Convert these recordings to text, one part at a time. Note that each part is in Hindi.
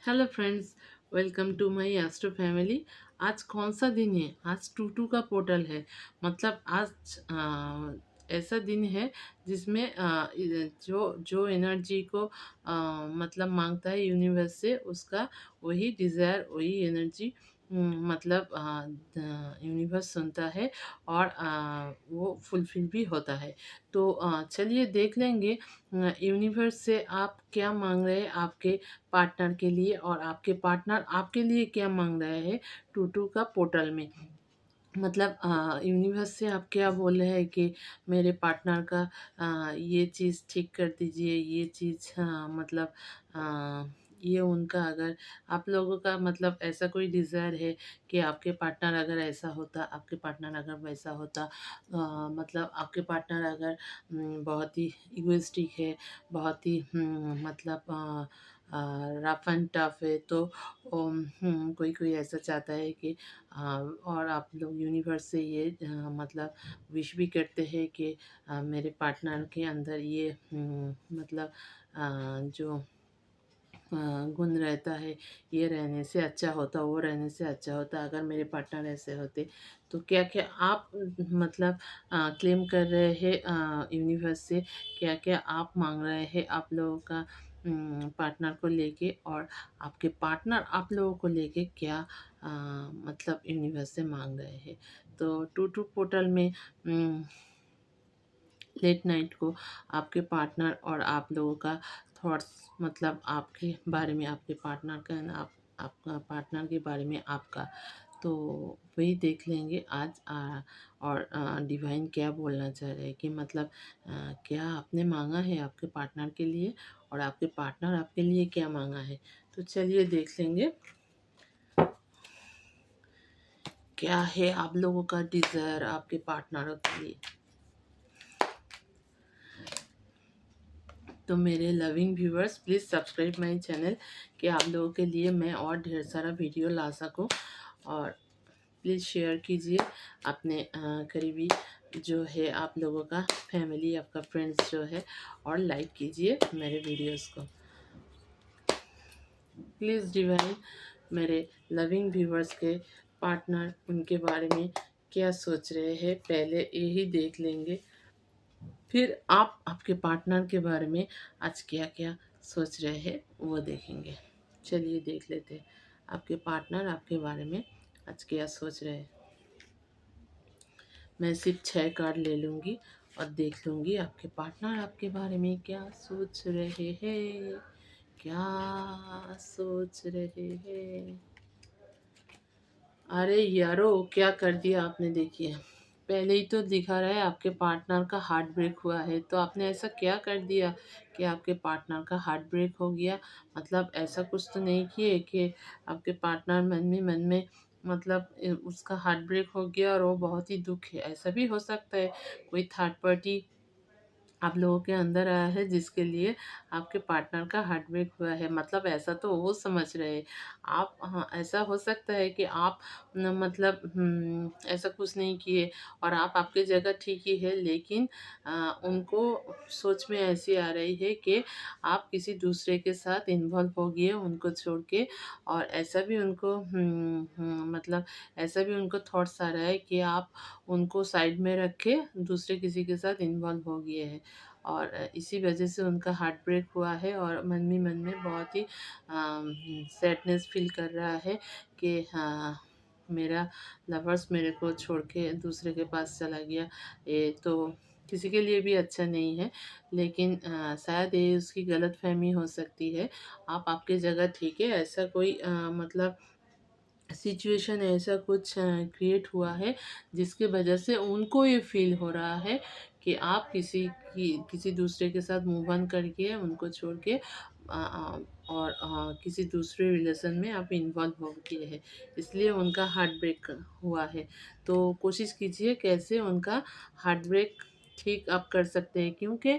Hello friends, welcome to my astro family. आज कौन सा दिन है? आज टू का पोर्टल है। मतलब आज ऐसा दिन है जिसमें जो जो एनर्जी को मतलब मांगता है यूनिवर्स से, उसका वही डिज़ायर, वही एनर्जी मतलब यूनिवर्स सुनता है और वो फुलफिल भी होता है। तो चलिए देख लेंगे यूनिवर्स से आप क्या मांग रहे हैं आपके पार्टनर के लिए, और आपके पार्टनर आपके लिए क्या मांग रहे हैं टू का पोर्टल में। मतलब यूनिवर्स से आप क्या बोल रहे हैं कि मेरे पार्टनर का ये चीज़ ठीक कर दीजिए, ये चीज़ मतलब ये उनका, अगर आप लोगों का मतलब ऐसा कोई डिज़ायर है कि आपके पार्टनर अगर ऐसा होता, आपके पार्टनर अगर वैसा होता, मतलब आपके पार्टनर अगर बहुत ही इगोइस्टिक है, बहुत ही मतलब रफ एंड टफ है, तो कोई कोई ऐसा चाहता है कि और आप लोग यूनिवर्स से ये मतलब विश भी करते हैं कि मेरे पार्टनर के अंदर ये मतलब जो गुण रहता है, ये रहने से अच्छा होता, वो रहने से अच्छा होता अगर मेरे पार्टनर ऐसे होते। तो क्या क्या आप मतलब क्लेम कर रहे हैं यूनिवर्स से, क्या क्या आप मांग रहे हैं आप लोगों का पार्टनर को लेके, और आपके पार्टनर आप लोगों को लेके क्या मतलब यूनिवर्स से मांग रहे हैं। तो टू पोर्टल में लेट नाइट को आपके पार्टनर और आप लोगों का थॉट्स, मतलब आपके बारे में, आपके पार्टनर का आपका पार्टनर के बारे में आपका, तो वही देख लेंगे आज। और डिवाइन क्या बोलना चाह रहे हैं कि मतलब क्या आपने मांगा है आपके पार्टनर के लिए, और आपके पार्टनर आपके लिए क्या मांगा है। तो चलिए देख लेंगे क्या है आप लोगों का डिज़ायर आपके पार्टनरों के लिए। तो मेरे loving viewers, please subscribe my channel कि आप लोगों के लिए मैं और ढेर सारा वीडियो ला सकूं। और प्लीज़ शेयर कीजिए अपने करीबी जो है आप लोगों का फैमिली, आपका फ्रेंड्स जो है, और लाइक कीजिए मेरे वीडियोस को। प्लीज़ डिवाइन, मेरे लविंग व्यूअर्स के पार्टनर, उनके बारे में क्या सोच रहे हैं, पहले यही देख लेंगे, फिर आप आपके पार्टनर के बारे में आज क्या क्या सोच रहे हैं वो देखेंगे। चलिए देख लेते हैं आपके पार्टनर आपके बारे में आज क्या सोच रहे हैं। मैं सिर्फ 6 कार्ड ले लूँगी और देख लूँगी आपके पार्टनर आपके बारे में क्या सोच रहे हैं, क्या सोच रहे हैं। अरे यारो, क्या कर दिया आपने, देखिए पहले ही तो दिखा रहा है आपके पार्टनर का हार्ट ब्रेक हुआ है, तो आपने ऐसा क्या कर दिया कि आपके पार्टनर का हार्ट ब्रेक हो गया। मतलब ऐसा कुछ तो नहीं किए कि आपके पार्टनर मन में मतलब उसका हार्ट ब्रेक हो गया और वो बहुत ही दुख है। ऐसा भी हो सकता है कोई थर्ड पार्टी आप लोगों के अंदर आया है जिसके लिए आपके पार्टनर का हार्ट ब्रेक हुआ है। मतलब ऐसा तो वो समझ रहे हैं आप। हाँ, ऐसा हो सकता है कि आप मतलब ऐसा कुछ नहीं किए और आप आपकी जगह ठीक ही है, लेकिन उनको सोच में ऐसी आ रही है कि आप किसी दूसरे के साथ इन्वॉल्व हो गए उनको छोड़ के। और ऐसा भी उनको मतलब ऐसा भी उनको थॉट्स आ रहा है कि आप उनको साइड में रख के दूसरे किसी के साथ इन्वॉल्व हो गए हैं, और इसी वजह से उनका हार्ट ब्रेक हुआ है। और मन में बहुत ही सैडनेस फील कर रहा है कि हाँ, मेरा लवर्स मेरे को छोड़ के दूसरे के पास चला गया। ये तो किसी के लिए भी अच्छा नहीं है, लेकिन शायद ये उसकी गलतफहमी हो सकती है। आप आपकी जगह ठीक है, ऐसा कोई मतलब सिचुएशन ऐसा कुछ क्रिएट हुआ है जिसकी वजह से उनको ये फील हो रहा है कि आप किसी दूसरे के साथ मूव ऑन करके उनको छोड़ के और किसी दूसरे रिलेशन में आप इन्वॉल्व हो गए हैं, इसलिए उनका हार्ट ब्रेक हुआ है। तो कोशिश कीजिए कैसे उनका हार्ट ब्रेक ठीक आप कर सकते हैं, क्योंकि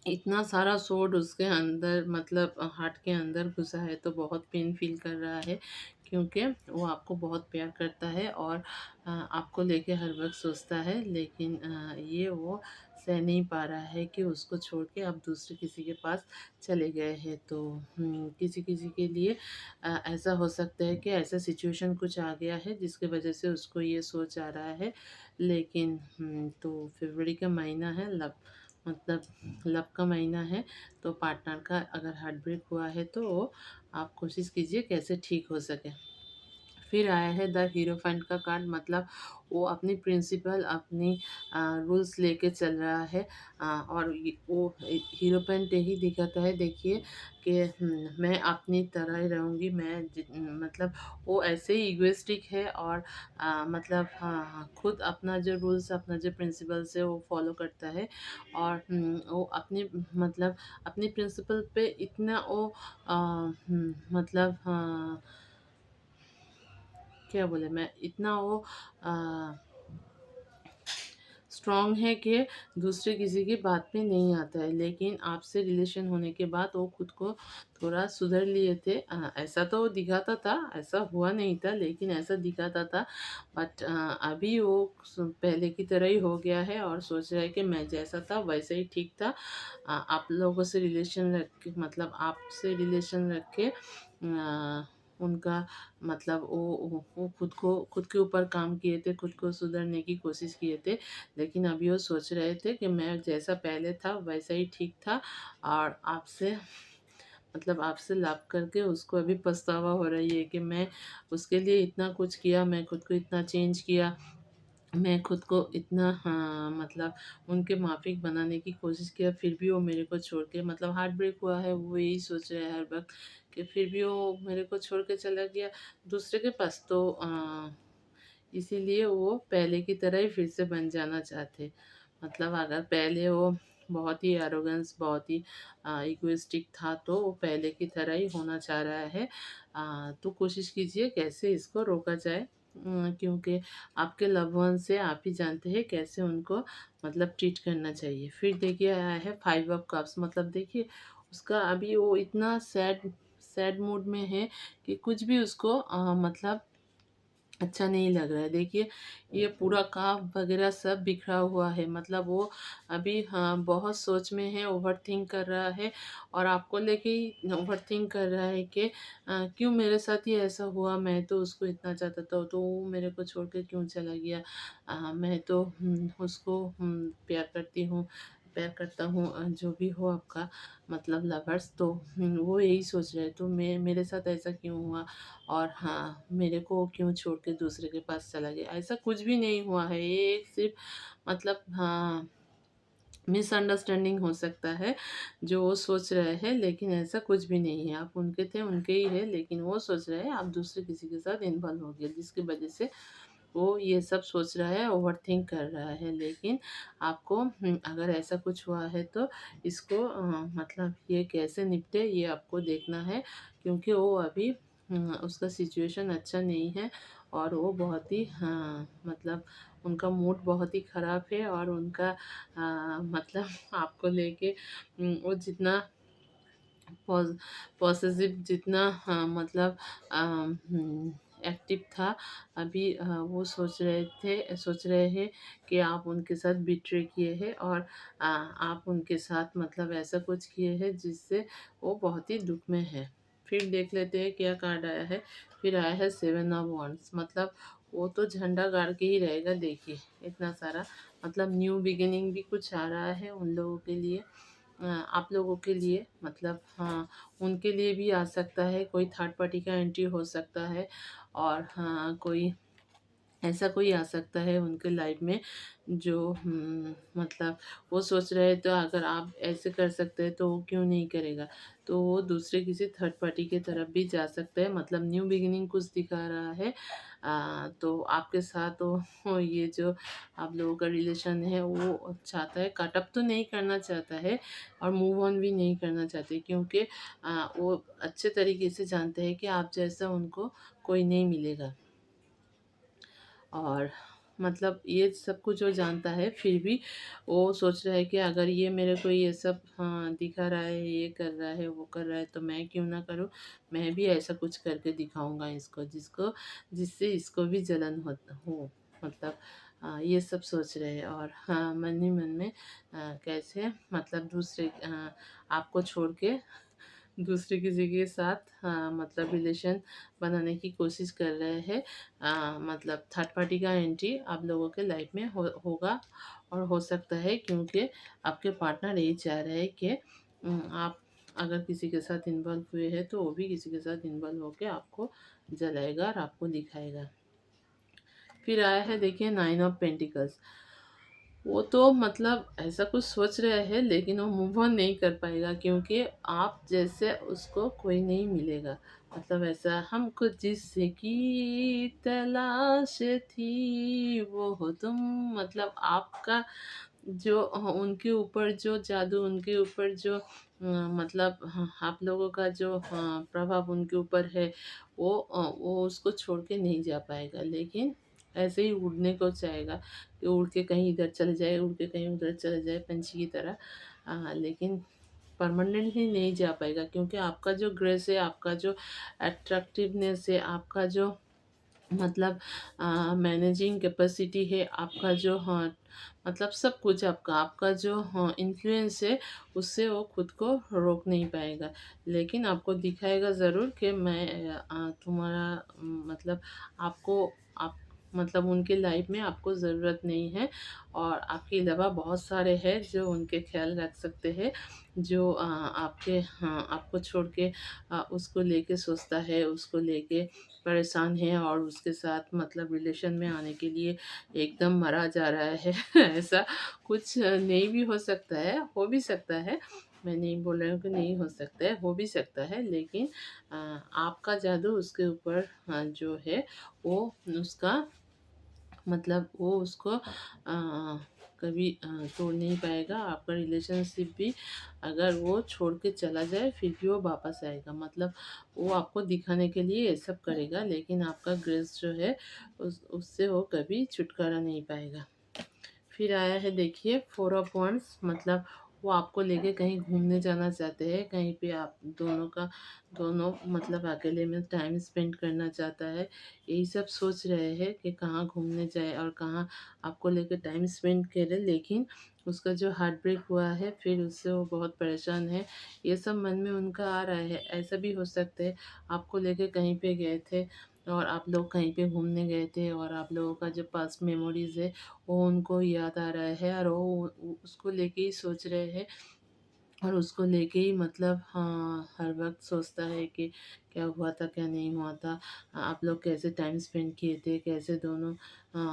इतना सारा सोड उसके अंदर मतलब हार्ट के अंदर घुसा है, तो बहुत पेन फ़ील कर रहा है, क्योंकि वो आपको बहुत प्यार करता है और आपको लेके हर वक़्त सोचता है। लेकिन ये वो सह नहीं पा रहा है कि उसको छोड़ के अब दूसरे किसी के पास चले गए हैं। तो किसी-किसी के लिए ऐसा हो सकता है कि ऐसा सिचुएशन कुछ आ गया है जिसकी वज़ह से उसको ये सोच आ रहा है। लेकिन तो फ़रवरी का महीना है, मतलब लव का महीना है, तो पार्टनर का अगर हार्ट ब्रेक हुआ है तो आप कोशिश कीजिए कैसे ठीक हो सके। फिर आया है द हीरोफेंट का कार्ड, मतलब वो अपनी प्रिंसिपल अपनी रूल्स लेके चल रहा है। और वो हीरोपेंट यही दिखाता है, देखिए कि मैं अपनी तरह ही रहूँगी, मैं मतलब वो ऐसे ही इगोइस्टिक है और मतलब हाँ, खुद अपना जो रूल्स अपना जो प्रिंसिपल्स है वो फॉलो करता है। और वो अपनी मतलब अपनी प्रिंसिपल पे इतना वो मतलब क्या बोले मैं, इतना वो अ, स्ट्रॉन्ग है कि दूसरे किसी की बात में नहीं आता है। लेकिन आपसे रिलेशन होने के बाद वो खुद को थोड़ा सुधर लिए थे। ऐसा तो दिखाता था, ऐसा हुआ नहीं था, लेकिन ऐसा दिखाता था। बट अभी वो पहले की तरह ही हो गया है और सोच रहा है कि मैं जैसा था वैसे ही ठीक था। आप लोगों से रिलेशन रख के, मतलब आपसे रिलेशन रख के उनका मतलब वो खुद के ऊपर काम किए थे, खुद को सुधरने की कोशिश किए थे। लेकिन अभी वो सोच रहे थे कि मैं जैसा पहले था वैसा ही ठीक था। और आपसे मतलब आपसे लव करके उसको अभी पछतावा हो रही है कि मैं उसके लिए इतना कुछ किया, मैं खुद को इतना चेंज किया, मैं खुद को इतना मतलब उनके माफ़िक बनाने की कोशिश किया, फिर भी वो मेरे को छोड़ के, मतलब हार्ट ब्रेक हुआ है, वो यही सोच रहे हैं हर वक़्त कि फिर भी वो मेरे को छोड़ के चला गया दूसरे के पास। तो इसीलिए वो पहले की तरह ही फिर से बन जाना चाहते। मतलब अगर पहले वो बहुत ही एरोगेंस, बहुत ही इगोइस्टिक था, तो वो पहले की तरह ही होना चाह रहा है। तो कोशिश कीजिए कैसे इसको रोका जाए, क्योंकि आपके लव्ड वन्स से आप ही जानते हैं कैसे उनको मतलब ट्रीट करना चाहिए। फिर देखिए आया है 5 ऑफ कप्स, मतलब देखिए उसका अभी वो इतना सैड सैड मूड में है कि कुछ भी उसको मतलब अच्छा नहीं लग रहा है। देखिए ये पूरा काम वगैरह सब बिखरा हुआ है, मतलब वो अभी बहुत सोच में है, ओवरथिंक कर रहा है और आपको लेके ही ओवरथिंक कर रहा है कि क्यों मेरे साथ ही ऐसा हुआ, मैं तो उसको इतना चाहता था तो वो मेरे को छोड़ के क्यों चला गया। मैं तो उसको प्यार करता हूँ, जो भी हो आपका मतलब लवर्स, तो वो यही सोच रहे हैं तो मेरे साथ ऐसा क्यों हुआ और हाँ, मेरे को वो क्यों छोड़ के दूसरे के पास चला गया। ऐसा कुछ भी नहीं हुआ है, ये एक सिर्फ़ मतलब हाँ, मिसअंडरस्टैंडिंग हो सकता है, जो वो सोच रहे हैं, लेकिन ऐसा कुछ भी नहीं है। आप उनके थे, उनके ही हैं, लेकिन वो सोच रहे हैं आप दूसरे किसी के साथ इन्वॉल्व हो गए, जिसकी वजह से वो ये सब सोच रहा है, ओवरथिंक कर रहा है। लेकिन आपको अगर ऐसा कुछ हुआ है तो इसको मतलब ये कैसे निपटे ये आपको देखना है, क्योंकि वो अभी उसका सिचुएशन अच्छा नहीं है और वो बहुत ही मतलब उनका मूड बहुत ही ख़राब है और उनका मतलब आपको लेके वो जितना पॉसेसिव जितना मतलब एक्टिव था, अभी वो सोच रहे हैं कि आप उनके साथ बिट्रे किए हैं और आप उनके साथ मतलब ऐसा कुछ किए हैं जिससे वो बहुत ही दुःख में है। फिर देख लेते हैं क्या कार्ड आया है। फिर आया है 7 ऑफ वांड्स, मतलब वो तो झंडा गाड़ के ही रहेगा, देखिए इतना सारा, मतलब न्यू बिगिनिंग भी कुछ आ रहा है उन लोगों के लिए, आप लोगों के लिए, मतलब हाँ, उनके लिए भी आ सकता है, कोई थर्ड पार्टी का एंट्री हो सकता है और हाँ, कोई ऐसा कोई आ सकता है उनके लाइफ में जो मतलब वो सोच रहे हैं तो अगर आप ऐसे कर सकते हैं तो वो क्यों नहीं करेगा। तो वो दूसरे किसी थर्ड पार्टी की तरफ भी जा सकता है, मतलब न्यू बिगिनिंग कुछ दिखा रहा है। तो आपके साथ वो ये जो आप लोगों का रिलेशन है वो चाहता है, कट अप तो नहीं करना चाहता है और मूव ऑन भी नहीं करना चाहते, क्योंकि वो अच्छे तरीके से जानते हैं कि आप जैसा उनको कोई नहीं मिलेगा। और मतलब ये सब कुछ वो जानता है, फिर भी वो सोच रहा है कि अगर ये मेरे को ये सब दिखा रहा है, ये कर रहा है, वो कर रहा है, तो मैं क्यों ना करूँ। मैं भी ऐसा कुछ करके दिखाऊंगा इसको, जिससे इसको भी जलन हो। मतलब ये सब सोच रहे हैं, और हाँ, मन ही मन में कैसे मतलब आपको छोड़ के दूसरे किसी के साथ मतलब रिलेशन बनाने की कोशिश कर रहे हैं। मतलब थर्ड पार्टी का एंट्री आप लोगों के लाइफ में होगा, और हो सकता है, क्योंकि आपके पार्टनर यही चाह रहे हैं कि आप अगर किसी के साथ इन्वॉल्व हुए हैं तो वो भी किसी के साथ इन्वॉल्व होकर आपको जलाएगा और आपको दिखाएगा। फिर आया है, देखिए, 9 ऑफ पेंटिकल्स। वो तो मतलब ऐसा कुछ सोच रहे हैं, लेकिन वो मूव ऑन नहीं कर पाएगा, क्योंकि आप जैसे उसको कोई नहीं मिलेगा। मतलब ऐसा, हमको जिसकी तलाश थी वो हो तुम। मतलब आपका जो उनके ऊपर जो जादू, उनके ऊपर जो मतलब आप लोगों का जो प्रभाव उनके ऊपर है, वो उसको छोड़ के नहीं जा पाएगा, लेकिन ऐसे ही उड़ने को चाहेगा कि उड़ के कहीं इधर चले जाए, उड़ के कहीं उधर चले जाए, पंछी की तरह। लेकिन परमानेंटली नहीं जा पाएगा, क्योंकि आपका जो ग्रेस है, आपका जो अट्रैक्टिवनेस है, आपका जो मतलब मैनेजिंग कैपेसिटी है, आपका जो हाँ, मतलब सब कुछ आपका आपका जो हाँ इन्फ्लुएंस है, उससे वो खुद को रोक नहीं पाएगा। लेकिन आपको दिखाएगा ज़रूर कि मैं तुम्हारा मतलब आपको आप मतलब उनके लाइफ में आपको ज़रूरत नहीं है, और आपके अलावा बहुत सारे हैं जो उनके ख्याल रख सकते हैं, जो आपको छोड़ के उसको लेके सोचता है, उसको लेके परेशान है, और उसके साथ मतलब रिलेशन में आने के लिए एकदम मरा जा रहा है। ऐसा कुछ नहीं भी हो सकता है, हो भी सकता है। मैं नहीं बोल रही हूँ कि नहीं हो सकता है, हो भी सकता है, लेकिन आपका जादू उसके ऊपर जो है, वो उसका मतलब वो उसको कभी तोड़ नहीं पाएगा। आपका रिलेशनशिप भी अगर वो छोड़ के चला जाए, फिर भी वो वापस आएगा। मतलब वो आपको दिखाने के लिए ये सब करेगा, लेकिन आपका ग्रेस जो है, उससे वो कभी छुटकारा नहीं पाएगा। फिर आया है, देखिए, 4 ऑफ वंड्स। मतलब वो आपको लेके कहीं घूमने जाना चाहते हैं, कहीं पे आप दोनों मतलब अकेले में टाइम स्पेंड करना चाहता है। यही सब सोच रहे हैं कि कहाँ घूमने जाए और कहाँ आपको लेके टाइम स्पेंड करे, लेकिन उसका जो हार्ट ब्रेक हुआ है, फिर उससे वो बहुत परेशान है। ये सब मन में उनका आ रहा है। ऐसा भी हो सकता है आपको लेके कहीं पे गए थे, और आप लोग कहीं पे घूमने गए थे, और आप लोगों का जो पास्ट मेमोरीज है, वो उनको याद आ रहा है, और वो उसको लेके ही सोच रहे हैं, और उसको लेके ही मतलब हाँ, हर वक्त सोचता है कि क्या हुआ था, क्या नहीं हुआ था, आप लोग कैसे टाइम स्पेंड किए थे, कैसे दोनों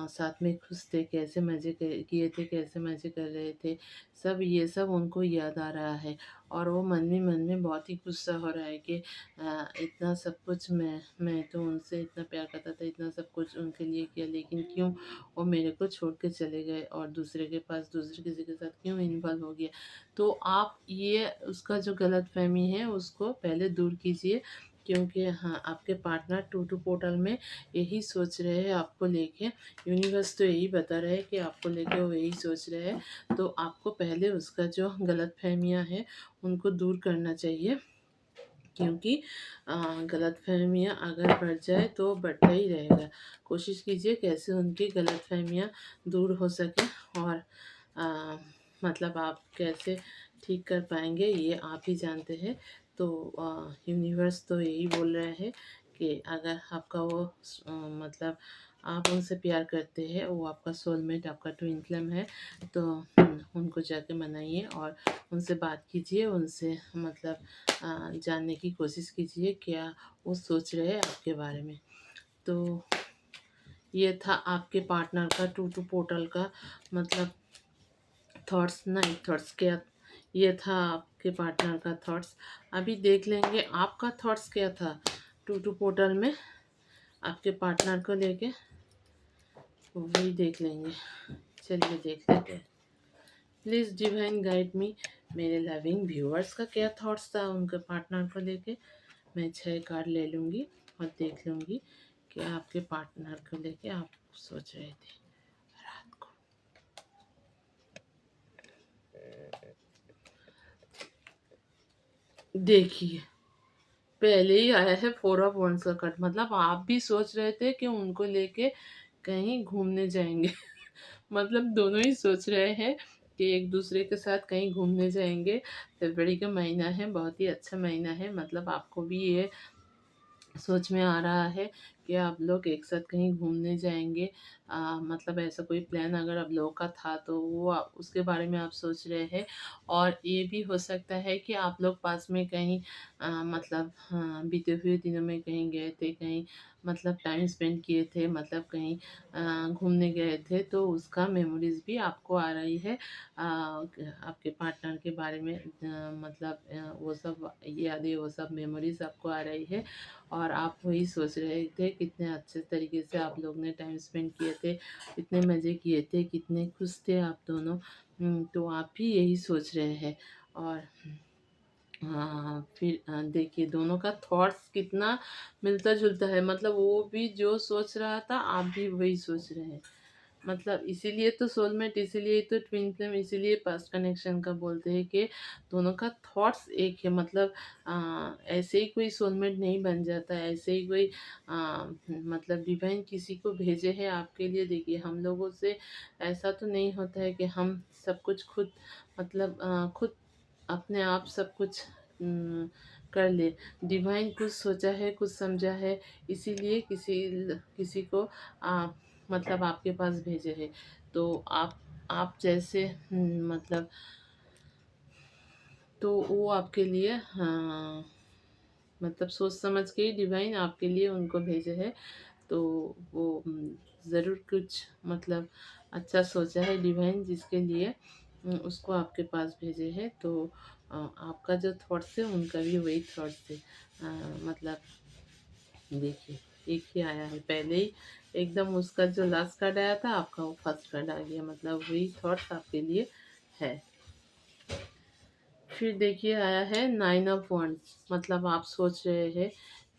साथ में खुश थे, कैसे मज़े किए थे, कैसे मज़े कर रहे थे। सब ये सब उनको याद आ रहा है, और वो मन में बहुत ही गुस्सा हो रहा है कि इतना सब कुछ मैं तो उनसे इतना प्यार करता था, इतना सब कुछ उनके लिए किया, लेकिन क्यों वो मेरे को छोड़ के चले गए, और दूसरे के पास दूसरे किसी के साथ क्यों इन्वॉल्व हो गया। तो आप ये उसका जो गलतफ़हमी है उसको पहले दूर कीजिए, क्योंकि हाँ, आपके पार्टनर टू टू पोर्टल में यही सोच रहे हैं आपको लेके। यूनिवर्स तो यही बता रहे हैं कि आपको लेके वो यही सोच रहे हैं। तो आपको पहले उसका जो गलतफ़हमियाँ हैं उनको दूर करना चाहिए, क्योंकि गलतफ़हमियाँ अगर बढ़ जाए तो बढ़ता ही रहेगा। कोशिश कीजिए कैसे उनकी गलतफ़हमियाँ दूर हो सके, और मतलब आप कैसे ठीक कर पाएँगे ये आप ही जानते हैं। तो यूनिवर्स तो यही बोल रहा है कि अगर आपका मतलब आप उनसे प्यार करते हैं, वो आपका सोलमेट, आपका ट्विन फ्लेम है, तो उनको जाके मनाइए, और उनसे बात कीजिए, उनसे मतलब जानने की कोशिश कीजिए क्या वो सोच रहे हैं आपके बारे में। तो ये था आपके पार्टनर का टू टू पोर्टल का मतलब थॉट्स, नाइट थॉट्स क्या। ये था आपके पार्टनर का थॉट्स। अभी देख लेंगे आपका थॉट्स क्या था टू टू पोर्टल में आपके पार्टनर को लेके, वही देख लेंगे। चलिए देख लेते हैं। Please divine guide me. मेरे लविंग व्यूअर्स का क्या थॉट्स था उनके पार्टनर को लेके। मैं 6 कार्ड ले लूँगी और देख लूँगी कि आपके पार्टनर को लेके आप सोच रहे थे। देखिए, पहले ही आया है 4 ऑफ वंस का कार्ड, मतलब आप भी सोच रहे थे कि उनको लेके कहीं घूमने जाएँगे। मतलब दोनों ही सोच रहे हैं कि एक-दूसरे के साथ कहीं घूमने जाएँगे। फरवरी का महीना है, बहुत ही अच्छा महीना है, मतलब आपको भी ये सोच में आ रहा है कि आप लोग एक साथ कहीं घूमने जाएँगे। मतलब ऐसा कोई प्लान अगर आप लोगों का था तो वो उसके बारे में आप सोच रहे हैं। और ये भी हो सकता है कि आप लोग पास में कहीं मतलब बीते हुए दिनों में कहीं गए थे, कहीं मतलब टाइम स्पेंड किए थे, मतलब कहीं घूमने गए थे, तो उसका मेमोरीज़ भी आपको आ रही है। आपके पार्टनर के बारे में मतलब वो सब यादें, वो सब मेमोरीज़ आपको आ रही है। और आप वही सोच रहे थे कितने अच्छे तरीके से आप लोग ने टाइम स्पेंड किए थे, कितने मज़े किए थे, कितने खुश थे आप दोनों। तो आप भी यही सोच रहे हैं। और हाँ, फिर देखिए दोनों का थॉट्स कितना मिलता-जुलता है, मतलब वो भी जो सोच रहा था, आप भी वही सोच रहे हैं। मतलब इसीलिए तो सोलमेट, इसीलिए तो ट्विन फ्लेम, इसीलिए पास्ट कनेक्शन का बोलते हैं कि दोनों का थॉट्स एक है। मतलब ऐसे ही कोई सोलमेट नहीं बन जाता है, ऐसे ही कोई मतलब डिवाइन किसी को भेजे है आपके लिए। देखिए हम लोगों से ऐसा तो नहीं होता है कि हम सब कुछ खुद, मतलब खुद अपने आप सब कुछ कर ले। डिवाइन कुछ सोचा है, कुछ समझा है, इसीलिए किसी को मतलब आपके पास भेजे है। तो आप जैसे मतलब तो वो आपके लिए मतलब सोच समझ के ही डिवाइन आपके लिए उनको भेजे है। तो वो ज़रूर कुछ मतलब अच्छा सोचा है डिवाइन, जिसके लिए उसको आपके पास भेजे हैं। तो आपका जो थॉट्स है उनका भी वही थॉट्स है। मतलब देखिए, एक ही आया है पहले ही, एकदम उसका जो लास्ट कार्ड आया था आपका वो फर्स्ट कार्ड आ गया, मतलब वही थॉट्स आपके लिए है। फिर देखिए आया है 9 ऑफ वंड्स, मतलब आप सोच रहे हैं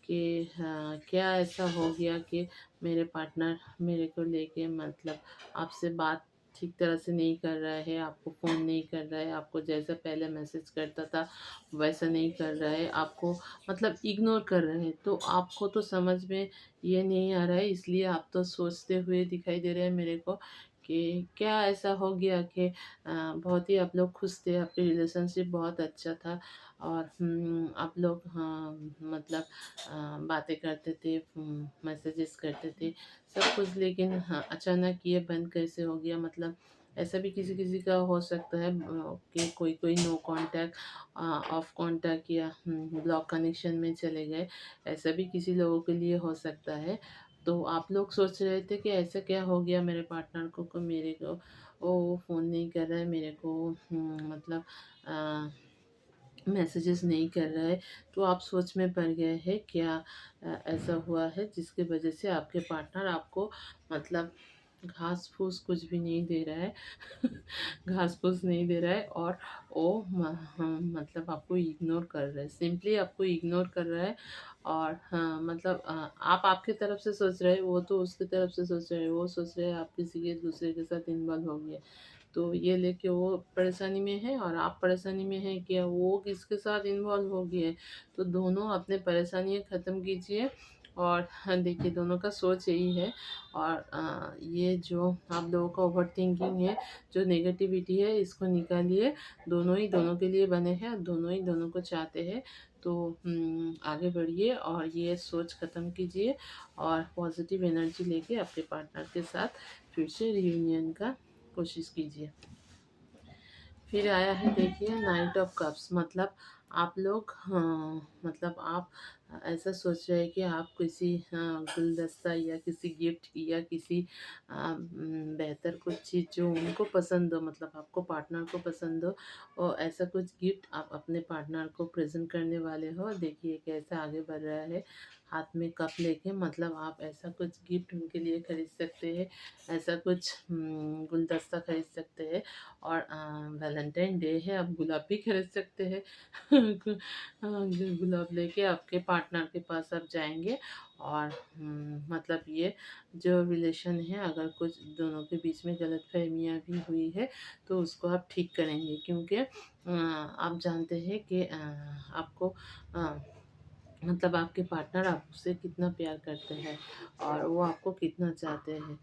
कि हाँ, क्या ऐसा हो गया कि मेरे पार्टनर मेरे को लेके मतलब आपसे बात ठीक तरह से नहीं कर रहा है, आपको फ़ोन नहीं कर रहा है, आपको जैसा पहले मैसेज करता था वैसा नहीं कर रहा है, आपको मतलब इग्नोर कर रहा है। तो आपको तो समझ में ये नहीं आ रहा है, इसलिए आप तो सोचते हुए दिखाई दे रहे हैं मेरे को कि क्या ऐसा हो गया कि बहुत ही आप लोग खुश थे, आपकी रिलेशनशिप बहुत अच्छा था। और आप लोग हाँ मतलब बातें करते थे, मैसेजेस करते थे, सब कुछ, लेकिन हाँ अचानक ये बंद कैसे हो गया। मतलब ऐसा भी किसी किसी का हो सकता है कि कोई कोई नो कांटेक्ट, ऑफ कांटेक्ट या ब्लॉक कनेक्शन में चले गए। ऐसा भी किसी लोगों के लिए हो सकता है। तो आप लोग सोच रहे थे कि ऐसा क्या हो गया मेरे पार्टनर को मेरे को वो फ़ोन नहीं कर रहा है मेरे को, मतलब मैसेजेस नहीं कर रहा है। तो आप सोच में पड़ गए हैं क्या ऐसा हुआ है जिसकी वजह से आपके पार्टनर आपको मतलब घास-फूस कुछ भी नहीं दे रहा है। घास-फूस नहीं दे रहा है और वो मतलब आपको इग्नोर कर रहा है, सिंपली आपको इग्नोर कर रहा है। और हाँ, मतलब आप आपकी तरफ से सोच रहे हैं, वो तो उसकी तरफ से सोच रहे हैं, वो सोच रहे हैं आप किसी के दूसरे के साथ इन्वॉल्व हो गए। तो ये लेके वो परेशानी में है और आप परेशानी में हैं कि वो किसके साथ इन्वॉल्व हो गए हैं। तो दोनों अपने परेशानियाँ ख़त्म कीजिए। और हाँ, देखिए दोनों का सोच यही है। और ये जो आप लोगों का ओवरथिंकिंग है, जो नेगेटिविटी है, इसको निकालिए। दोनों ही दोनों के लिए बने हैं और दोनों ही दोनों को चाहते हैं। तो आगे बढ़िए और ये सोच ख़त्म कीजिए और पॉजिटिव एनर्जी लेके अपने पार्टनर के साथ फिर से रियूनियन का कोशिश कीजिए। फिर आया है देखिए नाइट ऑफ कप्स, मतलब आप लोग मतलब आप ऐसा सोच रहे हैं कि आप किसी गुलदस्ता या किसी गिफ्ट या किसी बेहतर कुछ चीज़ जो उनको पसंद हो, मतलब आपको पार्टनर को पसंद हो, और ऐसा कुछ गिफ्ट आप अपने पार्टनर को प्रेजेंट करने वाले हो। देखिए कैसे आगे बढ़ रहा है हाथ में कप लेके, मतलब आप ऐसा कुछ गिफ्ट उनके लिए खरीद सकते हैं, ऐसा कुछ गुलदस्ता खरीद सकते हैं। और वैलेंटाइन डे है, आप गुलाब भी खरीद सकते हैं। गुलाब लेके आपके पार्टनर के पास आप जाएंगे और मतलब ये जो रिलेशन है, अगर कुछ दोनों के बीच में गलतफहमियां भी हुई है तो उसको आप ठीक करेंगे, क्योंकि आप जानते हैं कि आपको मतलब आपके पार्टनर आपसे कितना प्यार करते हैं और वो आपको कितना चाहते हैं।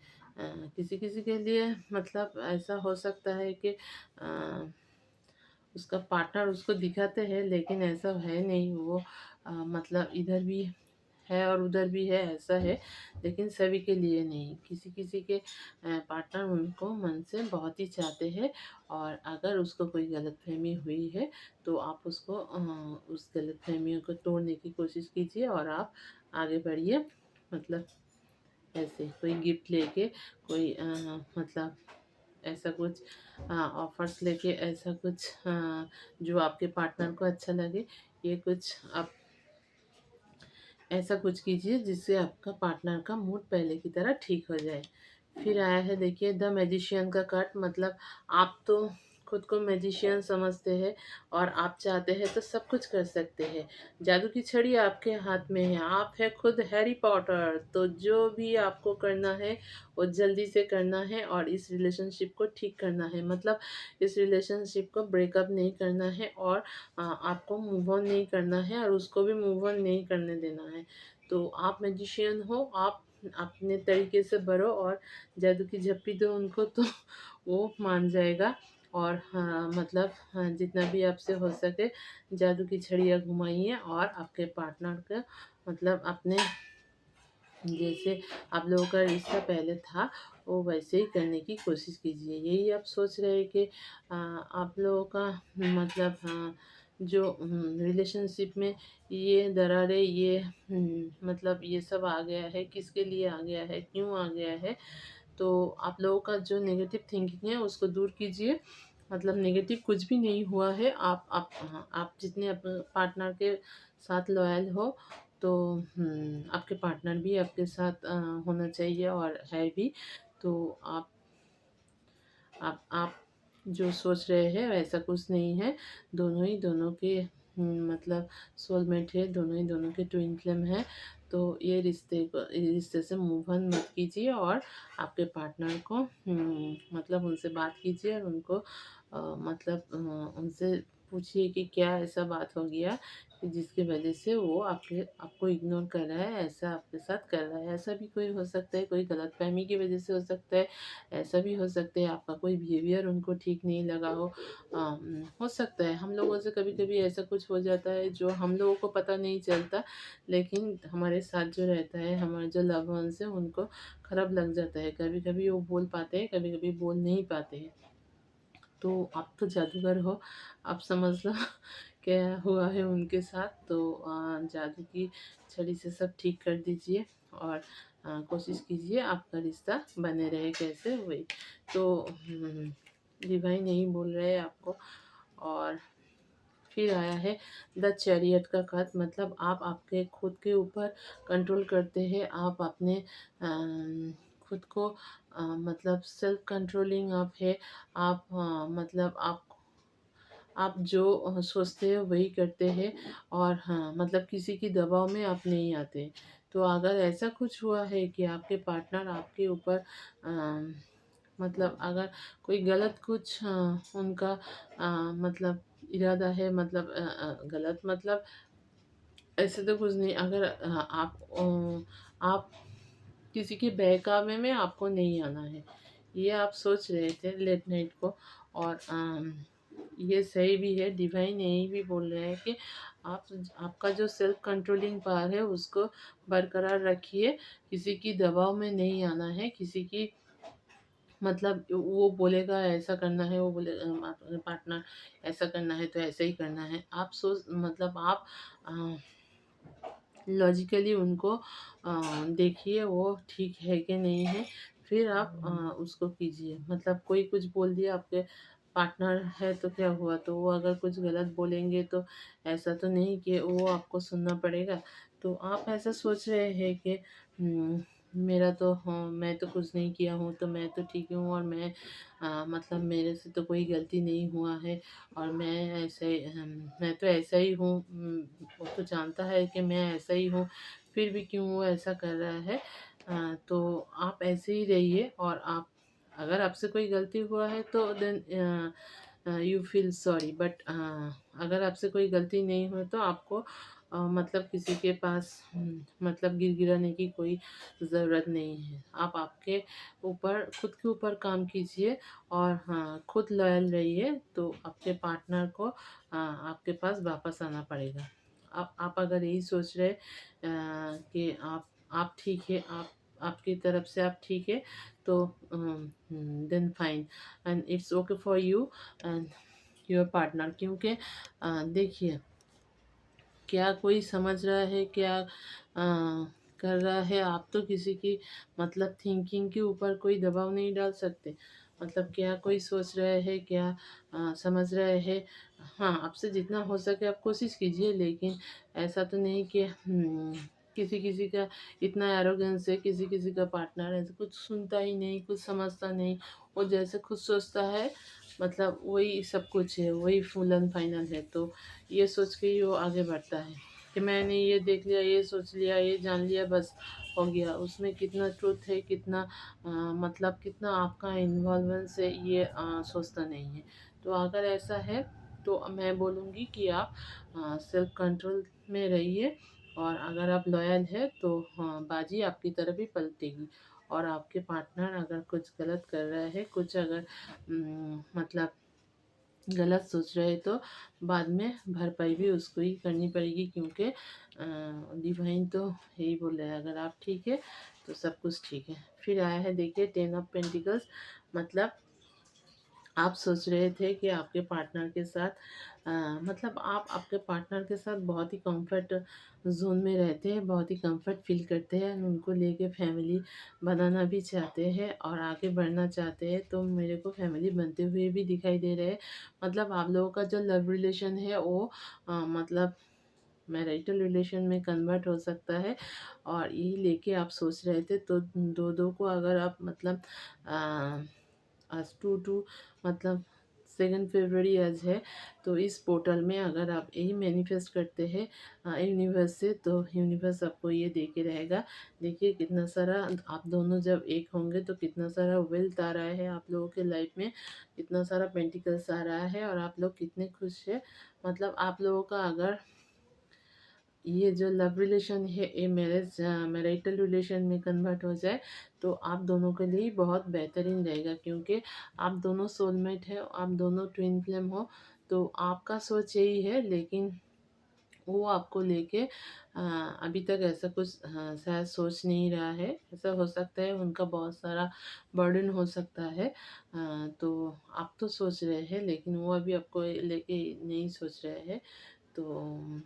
किसी किसी के लिए मतलब ऐसा हो सकता है कि उसका पार्टनर उसको दिखाते हैं, लेकिन ऐसा है नहीं, वो मतलब इधर भी है और उधर भी है, ऐसा है। लेकिन सभी के लिए नहीं, किसी किसी के पार्टनर उनको मन से बहुत ही चाहते हैं। और अगर उसको कोई गलतफहमी हुई है तो आप उसको उस गलतफहमियों को तोड़ने की कोशिश कीजिए और आप आगे बढ़िए। मतलब ऐसे कोई गिफ्ट लेके, कोई मतलब ऐसा कुछ ऑफर्स लेके, ऐसा कुछ जो आपके पार्टनर को अच्छा लगे, ये कुछ आप ऐसा कुछ कीजिए जिससे आपका पार्टनर का मूड पहले की तरह ठीक हो जाए। फिर आया है देखिए द मैजिशियन का कार्ड। मतलब आप तो खुद को मैजिशियन समझते हैं और आप चाहते हैं तो सब कुछ कर सकते हैं। जादू की छड़ी आपके हाथ में है, आप है खुद हैरी पॉटर। तो जो भी आपको करना है वो जल्दी से करना है और इस रिलेशनशिप को ठीक करना है। मतलब इस रिलेशनशिप को ब्रेकअप नहीं करना है और आपको मूव ऑन नहीं करना है और उसको भी मूव ऑन नहीं करने देना है। तो आप मैजिशियन हो, आप अपने तरीके से भरो और जादू की झप्पी दो उनको, तो वो मान जाएगा। और हाँ मतलब हाँ, जितना भी आपसे हो सके जादू की छड़ियाँ घुमाइए और आपके पार्टनर का मतलब अपने जैसे आप लोगों का रिश्ता पहले था वो वैसे ही करने की कोशिश कीजिए। यही आप सोच रहे हैं कि आप लोगों का मतलब जो रिलेशनशिप में ये दरारें, ये मतलब ये सब आ गया है, किसके लिए आ गया है, क्यों आ गया है। तो आप लोगों का जो नेगेटिव थिंकिंग है उसको दूर कीजिए। मतलब नेगेटिव कुछ भी नहीं हुआ है। आप हाँ, आप जितने अपने पार्टनर के साथ लॉयल हो, तो आपके पार्टनर भी आपके साथ होना चाहिए और है भी। तो आप जो सोच रहे हैं वैसा कुछ नहीं है। दोनों ही दोनों के मतलब सोलमेट है, दोनों ही दोनों के ट्विन फ्लेम है। तो ये रिश्ते से मूव ऑन मत कीजिए और आपके पार्टनर को मतलब उनसे बात कीजिए और उनको मतलब उनसे पूछिए कि क्या ऐसा बात हो गया कि जिसकी वजह से वो आपको इग्नोर कर रहा है, ऐसा आपके साथ कर रहा है। ऐसा भी कोई हो सकता है, कोई गलतफहमी की वजह से हो सकता है, ऐसा भी हो सकता है आपका कोई बिहेवियर उनको ठीक नहीं लगा हो सकता है। हम लोगों से कभी कभी ऐसा कुछ हो जाता है जो हम लोगों को पता नहीं चलता, लेकिन हमारे साथ जो रहता है, हमारे जो लव वंस है, उनको खराब लग जाता है। कभी कभी वो बोल पाते हैं, कभी कभी बोल नहीं पाते हैं। तो आप तो जादूगर हो, आप समझ लो क्या हुआ है उनके साथ। तो जादू की छड़ी से सब ठीक कर दीजिए और कोशिश कीजिए आपका रिश्ता बने रहे कैसे वही। तो डिवाइन यही बोल रहे हैं आपको। और फिर आया है द चैरियट का कार्ड। मतलब आप आपके खुद के ऊपर कंट्रोल करते हैं, आप अपने खुद को मतलब सेल्फ कंट्रोलिंग आप है। आप मतलब आप जो सोचते हैं वही करते हैं और हाँ मतलब किसी की दबाव में आप नहीं आते। तो अगर ऐसा कुछ हुआ है कि आपके पार्टनर आपके ऊपर मतलब अगर कोई गलत कुछ उनका मतलब इरादा है, मतलब गलत मतलब ऐसे तो कुछ नहीं। अगर आप किसी के बहकावे में आपको नहीं आना है, ये आप सोच रहे थे लेट नाइट को। और ये सही भी है, डिवाइन यही भी बोल रहे हैं कि आप आपका जो सेल्फ कंट्रोलिंग पावर है उसको बरकरार रखिए। किसी की दबाव में नहीं आना है, किसी की मतलब वो बोलेगा ऐसा करना है, वो बोले पार्टनर ऐसा करना है तो ऐसा ही करना है। आप सोच मतलब आप लॉजिकली उनको देखिए वो ठीक है कि नहीं है, फिर आप उसको कीजिए। मतलब कोई कुछ बोल दिया, आपके पार्टनर है तो क्या हुआ, तो वो अगर कुछ गलत बोलेंगे तो ऐसा तो नहीं कि वो आपको सुनना पड़ेगा। तो आप ऐसा सोच रहे हैं कि मेरा तो हाँ, मैं तो कुछ नहीं किया हूँ, तो मैं तो ठीक हूँ, और मैं मतलब मेरे से तो कोई गलती नहीं हुआ है, और मैं तो ऐसा ही हूँ। वो तो जानता है कि मैं ऐसा ही हूँ, फिर भी क्यों वो ऐसा कर रहा है। तो आप ऐसे ही रहिए, और आप अगर आपसे कोई गलती हुआ है तो then you feel sorry, but अगर आपसे कोई गलती नहीं हुई तो आपको मतलब किसी के पास मतलब गिड़गिड़ाने की कोई ज़रूरत नहीं है। आप आपके ऊपर खुद के ऊपर काम कीजिए, और हाँ, खुद लॉयल रहिए, तो आपके पार्टनर को आपके पास वापस आना पड़ेगा। आप अगर यही सोच रहे कि आप ठीक है, आप आपकी तरफ से आप ठीक है, तो then fine, and it's okay for you and your partner. क्योंकि देखिए, क्या कोई समझ रहा है, क्या कर रहा है, आप तो किसी की मतलब थिंकिंग के ऊपर कोई दबाव नहीं डाल सकते। मतलब क्या कोई सोच रहे है, क्या समझ रहे है। हाँ, आपसे जितना हो सके आप कोशिश कीजिए, लेकिन ऐसा तो नहीं कि किसी किसी का इतना एरोगेंस है, किसी किसी का पार्टनर ऐसे कुछ सुनता ही नहीं, कुछ समझता नहीं। वो जैसे खुद सोचता है, मतलब वही सब कुछ है, वही फुल एंड फाइनल है। तो ये सोच के ही वो आगे बढ़ता है कि मैंने ये देख लिया, ये सोच लिया, ये जान लिया, बस हो गया। उसमें कितना ट्रुथ है, कितना मतलब कितना आपका इन्वॉल्वेंस है, ये सोचता नहीं है। तो अगर ऐसा है तो मैं बोलूँगी कि आप सेल्फ कंट्रोल में रहिए, और अगर आप लॉयल है तो हाँ, बाजी आपकी तरफ ही पलटेगी। और आपके पार्टनर अगर कुछ गलत कर रहा है, कुछ अगर मतलब गलत सोच रहे तो बाद में भरपाई भी उसको ही करनी पड़ेगी, क्योंकि डिवाइन तो यही बोल रहा है, अगर आप ठीक है तो सब कुछ ठीक है। फिर आया है देखिए 10 ऑफ पेंटिकल्स। मतलब आप सोच रहे थे कि आपके पार्टनर के साथ मतलब आप आपके पार्टनर के साथ बहुत ही कंफर्ट जोन में रहते हैं, बहुत ही कंफर्ट फील करते हैं, उनको लेके फैमिली बनाना भी चाहते हैं और आगे बढ़ना चाहते हैं। तो मेरे को फैमिली बनते हुए भी दिखाई दे रहे हैं। मतलब आप लोगों का जो लव रिलेशन है वो मतलब मैरिटल रिलेशन में कन्वर्ट हो सकता है, और यही लेके आप सोच रहे थे। तो दो दो को अगर आप मतलब आज टू मतलब 2 फरवरी आज है, तो इस पोर्टल में अगर आप यही मैनिफेस्ट करते हैं यूनिवर्स से, तो यूनिवर्स आपको ये दे के रहेगा। देखिए कितना सारा, आप दोनों जब एक होंगे तो कितना सारा वेल्थ आ रहा है आप लोगों के लाइफ में, कितना सारा पेंटिकल्स आ रहा है, और आप लोग कितने खुश है। मतलब आप लोगों का अगर ये जो लव रिलेशन है ये मैरिटल रिलेशन में कन्वर्ट हो जाए, तो आप दोनों के लिए बहुत बेहतरीन रहेगा, क्योंकि आप दोनों सोलमेट है, आप दोनों ट्विन फ्लेम हो। तो आपका सोच यही है, लेकिन वो आपको लेके अभी तक ऐसा कुछ शायद सोच नहीं रहा है। ऐसा हो सकता है उनका बहुत सारा बर्डन हो सकता है। तो आप तो सोच रहे हैं, लेकिन वो अभी आपको लेके नहीं सोच रहे हैं। तो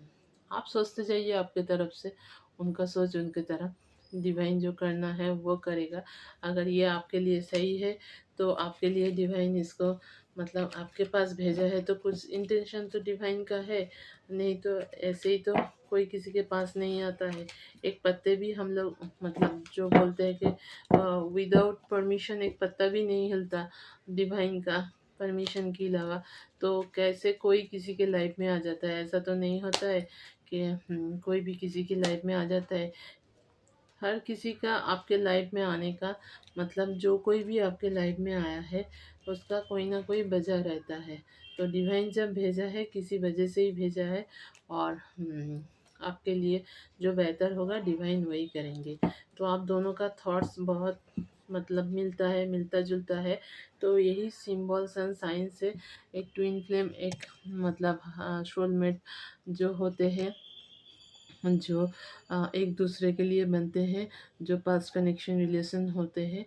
आप सोचते जाइए आपके तरफ से, उनका सोच उनकी तरफ। डिवाइन जो करना है वो करेगा। अगर ये आपके लिए सही है तो आपके लिए डिवाइन इसको मतलब आपके पास भेजा है, तो कुछ इंटेंशन तो डिवाइन का है। नहीं तो ऐसे ही तो कोई किसी के पास नहीं आता है। एक पत्ते भी हम लोग मतलब जो बोलते हैं कि विदाउट परमिशन एक पत्ता भी नहीं हिलता डिवाइन का परमिशन के अलावा। तो कैसे कोई किसी के लाइफ में आ जाता है, ऐसा तो नहीं होता है कि कोई भी किसी की लाइफ में आ जाता है। हर किसी का आपके लाइफ में आने का मतलब, जो कोई भी आपके लाइफ में आया है उसका कोई ना कोई वजह रहता है। तो डिवाइन जब भेजा है किसी वजह से ही भेजा है, और आपके लिए जो बेहतर होगा डिवाइन वही करेंगे। तो आप दोनों का थॉट्स बहुत मतलब मिलता है, मिलता जुलता है। तो यही सिम्बॉल्स एंड साइंस है। एक ट्विन फ्लेम, एक मतलब सोलमेट जो होते हैं, जो एक दूसरे के लिए बनते हैं, जो पास्ट कनेक्शन रिलेशन होते हैं।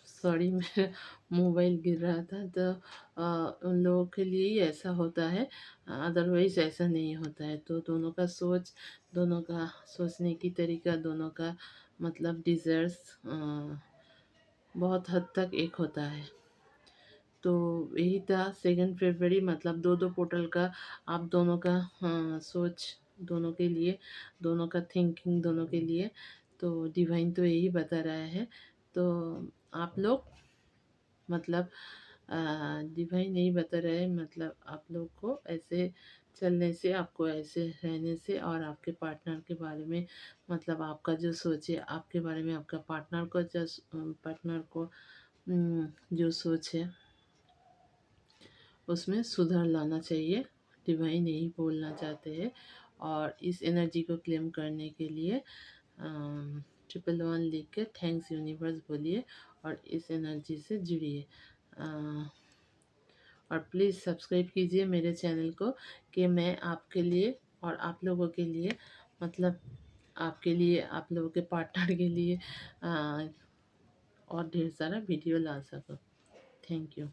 सॉरी मेरा मोबाइल गिर रहा था, तो उन लोगों के लिए ही ऐसा होता है, अदरवाइज ऐसा नहीं होता है। तो दोनों का सोच, दोनों का सोचने की तरीका, दोनों का मतलब डिज़र्स बहुत हद तक एक होता है। तो यही था 2 फरवरी, मतलब दो दो पोर्टल का आप दोनों का सोच, दोनों के लिए, दोनों का थिंकिंग दोनों के लिए। तो डिवाइन तो यही बता रहा है। तो आप लोग मतलब डिवाइन यही बता रहे हैं, मतलब आप लोग को ऐसे चलने से, आपको ऐसे रहने से और आपके पार्टनर के बारे में, मतलब आपका जो सोच है आपके बारे में, आपका पार्टनर को जो सोच है उसमें सुधार लाना चाहिए। डिवाइन यही बोलना चाहते हैं। और इस एनर्जी को क्लेम करने के लिए 111 लिख के थैंक्स यूनिवर्स बोलिए और इस एनर्जी से जुड़िए। और प्लीज़ सब्सक्राइब कीजिए मेरे चैनल को, कि मैं आपके लिए और आप लोगों के लिए, मतलब आपके लिए, आप लोगों के पार्टनर के लिए और ढेर सारा वीडियो ला सकूँ। Thank you.